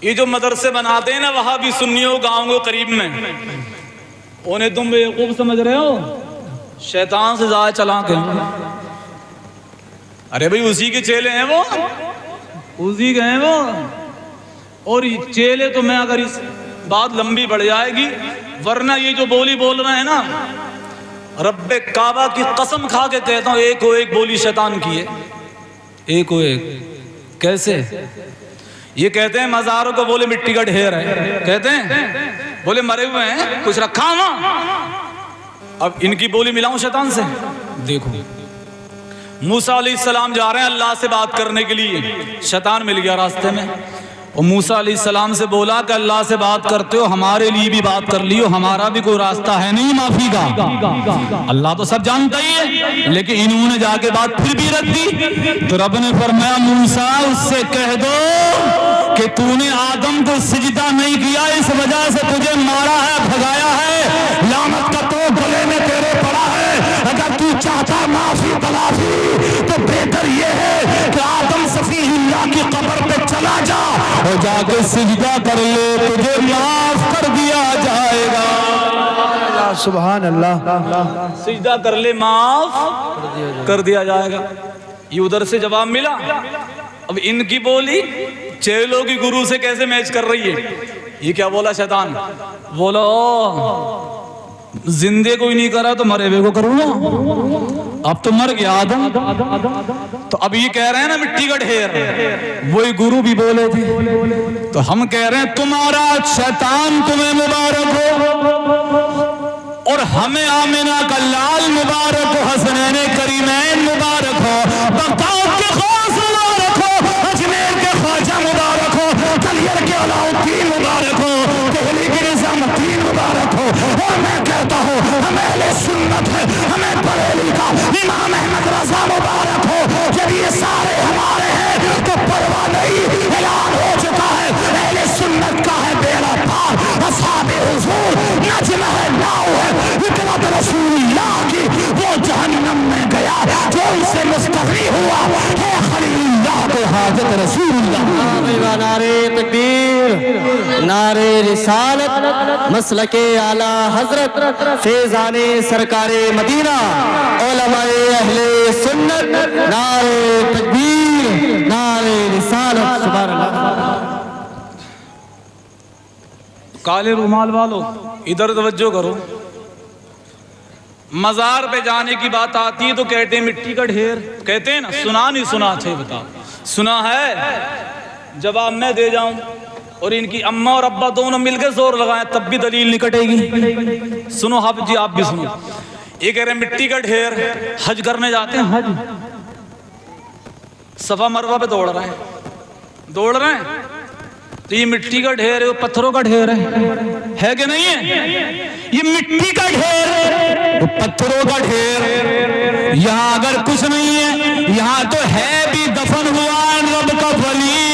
یہ جو مدرسے بناتے ہیں نا وہاں بھی سنیوں گاؤں کے قریب میں، انہیں تم بیوقوف سمجھ رہے ہو؟ شیطان سے زیادہ چلاک ہیں۔ ارے بھائی اسی کے چیلے ہیں وہ، اسی کے ہیں وہ۔ اور یہ چیلے تو میں اگر اس بات لمبی بڑھ جائے گی، ورنہ یہ جو بولی بول رہے ہیں نا، رب کعبہ کی قسم کھا کے کہتا ہوں ایک و ایک بولی شیطان کی ہے، ایک و ایک۔ کیسے؟ یہ کہتے ہیں مزاروں کو بولے مٹی کا ڈھیر ہے، کہتے ہیں بولے مرے ہوئے ہیں کچھ رکھا وہاں۔ اب ان کی بولی ملاؤں شیطان سے، دیکھو موسیٰ علیہ السلام جا رہے ہیں اللہ سے بات کرنے کے لیے، شیطان مل گیا راستے میں، اور موسیٰ علیہ السلام سے بولا کہ اللہ سے بات کرتے ہو ہمارے لیے بھی بات کر لیو، ہمارا بھی کوئی راستہ ہے نہیں معافی کا۔ اللہ تو سب جانتا ہی ہے، لیکن انہوں نے جا کے بات پھر بھی رکھ دی، تو رب نے فرمایا موسیٰ اس سے کہہ دو کہ تو نے آدم کو سجدہ نہیں کیا، اس وجہ سے تجھے مارا ہے، بھگایا ہے، لعنت کا تو گلے میں تیرے پڑا ہے۔ اگر تو چاہتا معافی تلافی تو بہتر یہ ہے کہ آدم صفی اللہ کی قبر پہ چلا جا اور جا کے سجدہ کر لے، تجھے معاف کر دیا جائے گا۔ سبحان اللہ، سجدہ کر لے معاف کر دیا جائے گا۔ یہ ادھر سے جواب ملا۔ اب ان کی بولی چیلوں کی گرو سے کیسے میچ کر رہی ہے؟ یہ کیا بولا شیطان؟ بولا زندے کوئی نہیں کرا تو مرے ہوئے کو کروں گا، اب تو مر گیا آدم۔ تو اب یہ کہہ رہے ہیں نا مٹی کا ڈھیر، وہی گرو بھی بولے تھے، تو ہم کہہ رہے ہیں تمہارا شیطان تمہیں مبارک ہو، اور ہمیں آمنہ کا لال مبارک ہو، حسنین کریمین مبارک ہو، بغداد کے خاص مبارک ہو، اجمیر کے خواجہ مبارک ہو، کلیر کے علاؤالدین مبارک ہو، دہلی کے نظام الدین مبارک ہو۔ اور میں کہتا ہوں ہم اہل سنت ہے، ہمیں بریلی کا امام احمد رضا مبارک ہو، جب یہ سارے ہمارے ہیں تو پرواہ نہیں، اعلان ہو چکا ہے اہل سنت کا ہے بیڑا پار، اصحاب حضور نجم ہے، ناؤ ہے، اطاعت رسول اللہ کی، وہ جہنم میں گیا جو ان سے مستغنی ہوا ہے خلیل اللہ کو حاجت رسول اللہ۔ نعرے تکبیر، نعرے رسالت، مسلک اعلیٰ حضرت فیضان سرکار مدینہ، علماء اہل سنت، نعرے تکبیر، نعرے رسالت، سبحان اللہ۔ کالے رومال والو ادھر توجہ کرو، مزار پہ جانے کی بات آتی ہے تو کہتے ہیں مٹی کا ڈھیر، کہتے ہیں نا سنا نہیں سنا، اچھے بتا سنا ہے؟ جواب میں دے جاؤں اور ان کی اماں اور ابا دونوں مل کے زور لگائیں تب بھی دلیل نہیں کٹے گی۔ سنو حافظ جی آپ بھی سنو، یہ کہہ رہے ہیں مٹی کا ڈھیر، حج کرنے جاتے ہیں، حج صفا مروہ پہ دوڑ رہے ہیں، تو یہ مٹی کا ڈھیر ہے، پتھروں کا ڈھیر ہے کہ نہیں ہے؟ یہ مٹی کا ڈھیر، پتھروں کا ڈھیر، یہاں اگر کچھ نہیں ہے، یہاں تو ہے بھی دفن ہوا ہے رب کا ولی،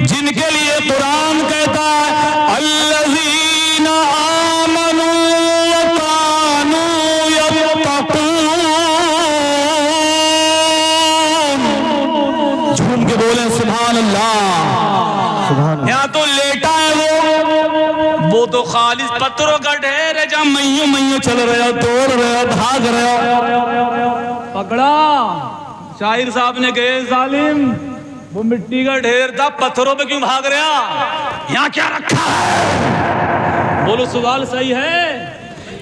جن کے لیے قرآن کہتا ہے الذین آمنوا وکانوا یتقون، جھوم کے بولیں سبحان اللہ۔ یہاں تو لیٹا ہے وہ تو خالص پتھروں کا ڈھیر ہے، جہاں میوں چل رہے ہو، دوڑ رہے ہو، بھاگ رہے ہو، پکڑا۔ شاعر صاحب نے کہے ظالم وہ مٹی کا ڈھیر تھا، پتھروں پہ کیوں بھاگ رہا؟ یہاں کیا رکھا ہے؟ بولو سوال صحیح ہے،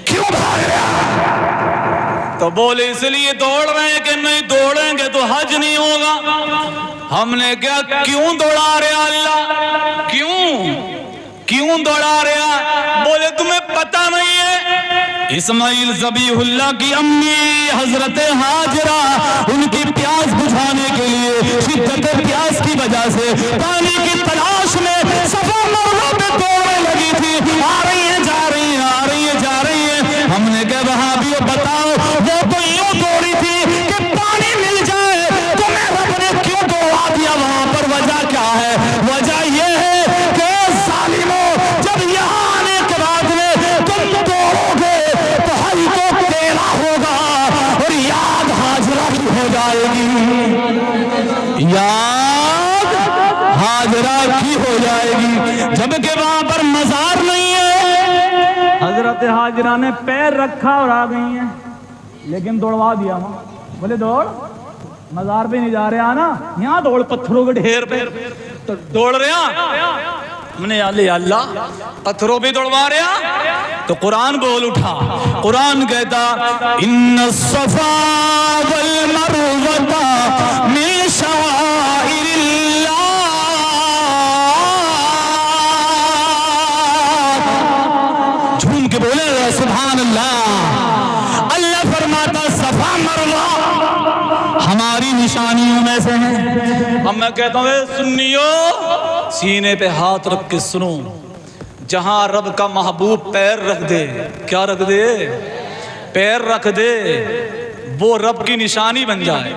کیوں بھاگ رہا؟ تو بولے اس لیے دوڑ رہے ہیں کہ نہیں دوڑیں گے تو حج نہیں ہوگا۔ ہم نے کیا کیوں دوڑا رہا اللہ، کیوں دوڑا رہا؟ بولے تمہیں پتہ نہیں ہے اسماعیل ذبیح اللہ کی امی حضرت ہاجرہ ان کی پیاس بجھانے کے لیے شدت پیاس کی وجہ سے پانی کی تلاش میں صفا مروہ پہ دوڑنے لگی تھی، آ رہی ہیں جا رہی ہیں، آ رہی ہیں جا رہی ہیں۔ ہم نے کہا وہابیوں بتاؤ وہ تو یوں دوڑی تھی کہ پانی مل جائے، تمہیں رب نے کیوں دوڑا دیا وہاں پر؟ وجہ کیا ہے؟ وجہ یہ ہے کہ ظالموں جب یہاں آنے کے بعد میں تم دوڑو گے تو حج تو تیرا ہوگا اور یاد ہاجرہ کی ہو جائے گی، یاد ہاجرہ رکھی ہو جائے گی، جبکہ وہاں پر مزار نہیں ہے۔ حضرت حاجرہ نے پیر رکھا اور آ گئی ہیں، لیکن دوڑوا دیا وہاں، بولے دوڑ، مزار پہ نہیں جا رہے آنا، یہاں دوڑ پتھروں کے ڈھیر پہ، تو دوڑ رہے ہیں ہم نے اللہ پتھروں پہ دوڑوا رہے ہیں۔ تو قرآن بول اٹھا، قرآن کہتا ان الصفا والمروہ من شعائر اللہ، جھوم کے بولے سبحان اللہ۔ اللہ فرماتا صفا مروہ ہماری نشانیوں میں سے ہیں۔ اب میں کہتا ہوں اے سنیو، سینے پہ ہاتھ رکھ کے سنو، جہاں رب کا محبوب پیر رکھ دے، کیا رکھ دے؟ پیر رکھ دے، وہ رب کی نشانی بن جائے۔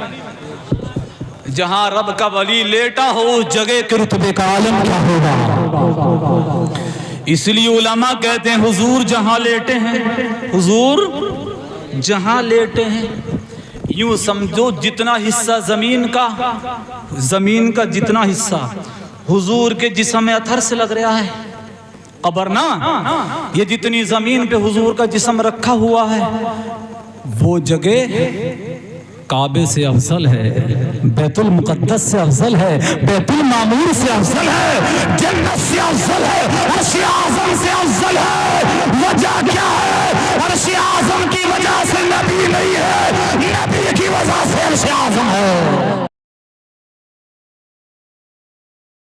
جہاں رب کا ولی لیٹا ہو اس جگہ کے رتبے کا عالم کیا ہوگا۔ اس لیے علماء کہتے ہیں حضور جہاں لیٹے ہیں، حضور جہاں لیٹے ہیں، یوں سمجھو جتنا حصہ زمین کا جتنا حصہ حضور کے جسم اطہر سے لگ رہا ہے، قبر نا، یہ جتنی زمین پہ حضور کا جسم رکھا ہوا ہے، وہ جگہ کعبے سے افضل ہے، بیت المقدس سے افضل ہے، بیت المعمور سے افضل ہے، جنت سے افضل ہے، عرش اعظم سے افضل ہے۔ وجہ کیا ہے؟ عرش اعظم کی وجہ سے نبی نہیں ہے، نبی کی وجہ سے عرش اعظم ہے۔